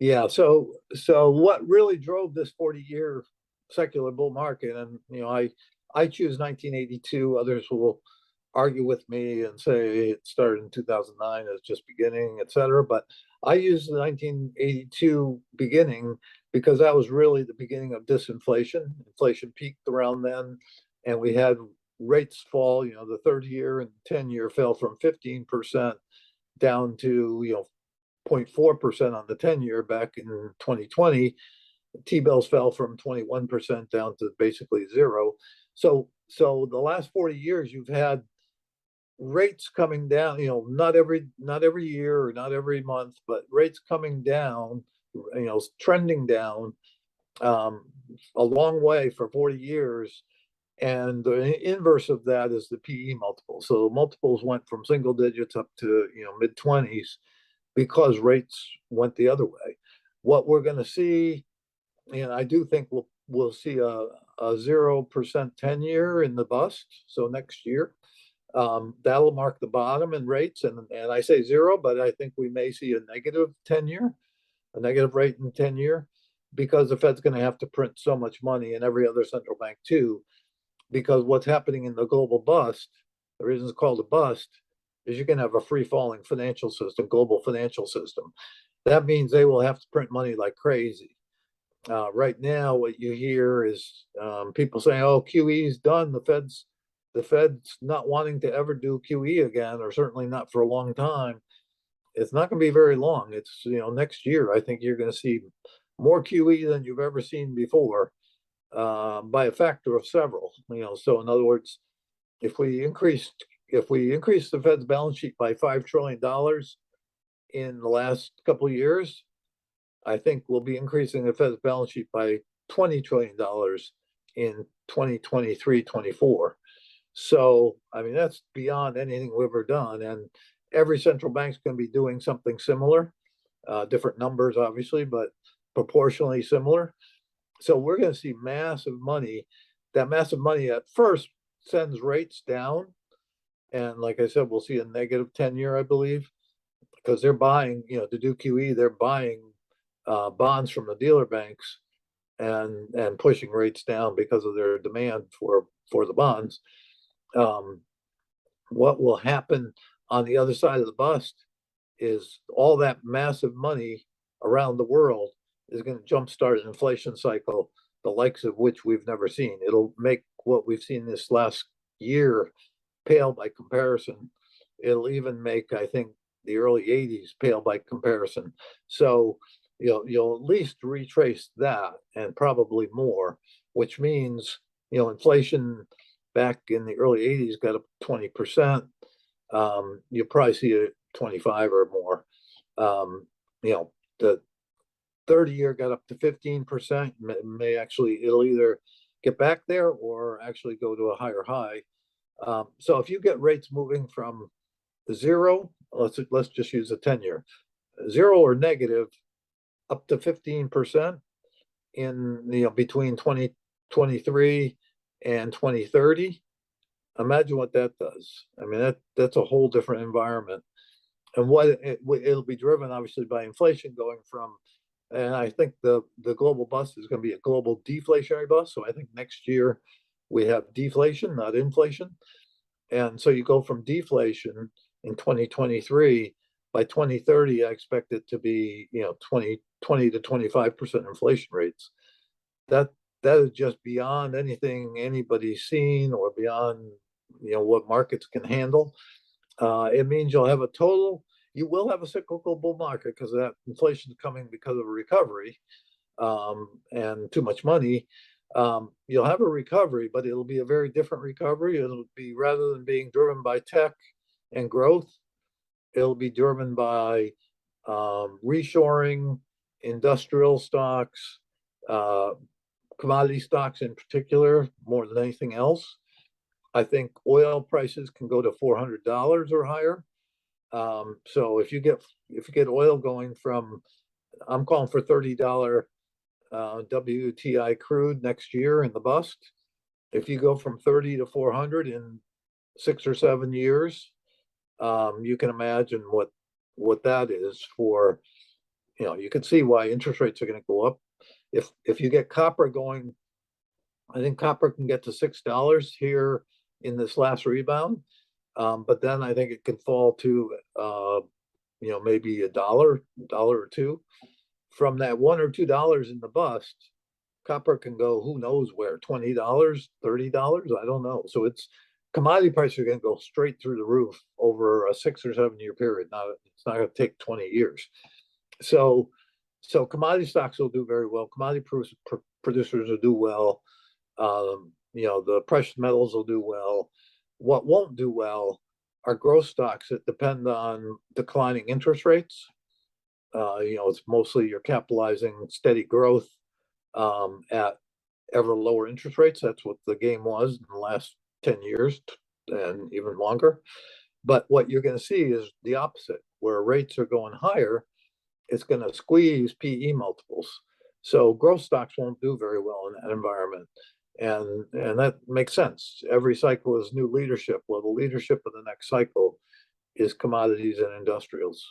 Yeah. So what really drove this 40-year secular bull market? And I choose 1982. Others will argue with me and say it started in 2009, it's just beginning, et cetera. But I use the 1982 beginning because that was really the beginning of disinflation. Inflation peaked around then, and we had rates fall. The 30-year and 10-year fell from 15% down to 0.4% on the 10-year back in 2020. T-bills fell from 21% down to basically zero. So the last 40 years, you've had rates coming down, not every year or not every month, but rates coming down, trending down um, a long way for 40 years. And the inverse of that is the PE multiple. So multiples went from single digits up to mid 20s because rates went the other way. What we're going to see, and I do think we'll see a 0% 10-year in the bust. So next year, that'll mark the bottom in rates. And I say zero, but I think we may see a negative 10-year, a negative rate in 10-year, because the Fed's going to have to print so much money, and every other central bank too. Because what's happening in the global bust, the reason it's called a bust, is you're going to have a free falling financial system, global financial system. That means they will have to print money like crazy. Right now, what you hear is people saying, "Oh, QE is done. The Fed's not wanting to ever do QE again, or certainly not for a long time." It's not going to be very long. It's next year. I think you're going to see more QE than you've ever seen before, by a factor of several. So in other words, if we increase the Fed's balance sheet by $5 trillion in the last couple of years, I think we'll be increasing the Fed's balance sheet by $20 trillion in 2023-24. So I mean that's beyond anything we've ever done, and every central bank's going to be doing something similar. Different numbers, obviously, but proportionally similar. So we're going to see massive money. That massive money at first sends rates down. And like I said, we'll see a negative 10-year, I believe, because they're buying, to do QE, they're buying bonds from the dealer banks and pushing rates down because of their demand for the bonds. What will happen on the other side of the bust is all that massive money around the world is going to jumpstart an inflation cycle, the likes of which we've never seen. It'll make what we've seen this last year pale by comparison. It'll even make, I think, the early 80s pale by comparison. So you'll at least retrace that and probably more, which means inflation back in the early 80s got up 20%. You'll probably see it 25 or more. The 30-year got up to 15%. May actually, it'll either get back there or actually go to a higher high. So if you get rates moving from zero, let's just use a 10-year, zero or negative, up to 15% in between 2023 and 2030. Imagine what that does. I mean, that's a whole different environment. And it'll be driven obviously by inflation going from, and I think the global bust is going to be a global deflationary bust. So I think next year we have deflation, not inflation. And so you go from deflation in 2023, by 2030, I expect it to be 20 to 25% inflation rates. That is just beyond anything anybody's seen, or beyond what markets can handle. It means you will have a cyclical bull market because that inflation is coming because of a recovery and too much money. You'll have a recovery, but it'll be a very different recovery. It'll be, rather than being driven by tech and growth, it'll be driven by reshoring, industrial stocks, commodity stocks in particular, more than anything else. I think oil prices can go to $400 or higher. So if you get oil going from, I'm calling for $30 WTI crude next year in the bust. If you go from 30 to 400 in 6 or 7 years, you can imagine what that is for you can see why interest rates are going to go up. If you get copper going, I think copper can get to $6 here in this last rebound, but then I think it can fall to maybe dollar or two. From that $1 or $2 in the bust, copper can go who knows where, $20, $30, I don't know. So it's commodity prices are going to go straight through the roof over a 6 or 7 year period. Now it's not going to take 20 years. So commodity stocks will do very well. Commodity producers will do well. The precious metals will do well. What won't do well are growth stocks that depend on declining interest rates. It's mostly you're capitalizing steady growth at ever lower interest rates. That's what the game was in the last 10 years and even longer. But what you're going to see is the opposite, where rates are going higher, it's going to squeeze PE multiples. So growth stocks won't do very well in that environment. And that makes sense. Every cycle is new leadership. Well, the leadership of the next cycle is commodities and industrials.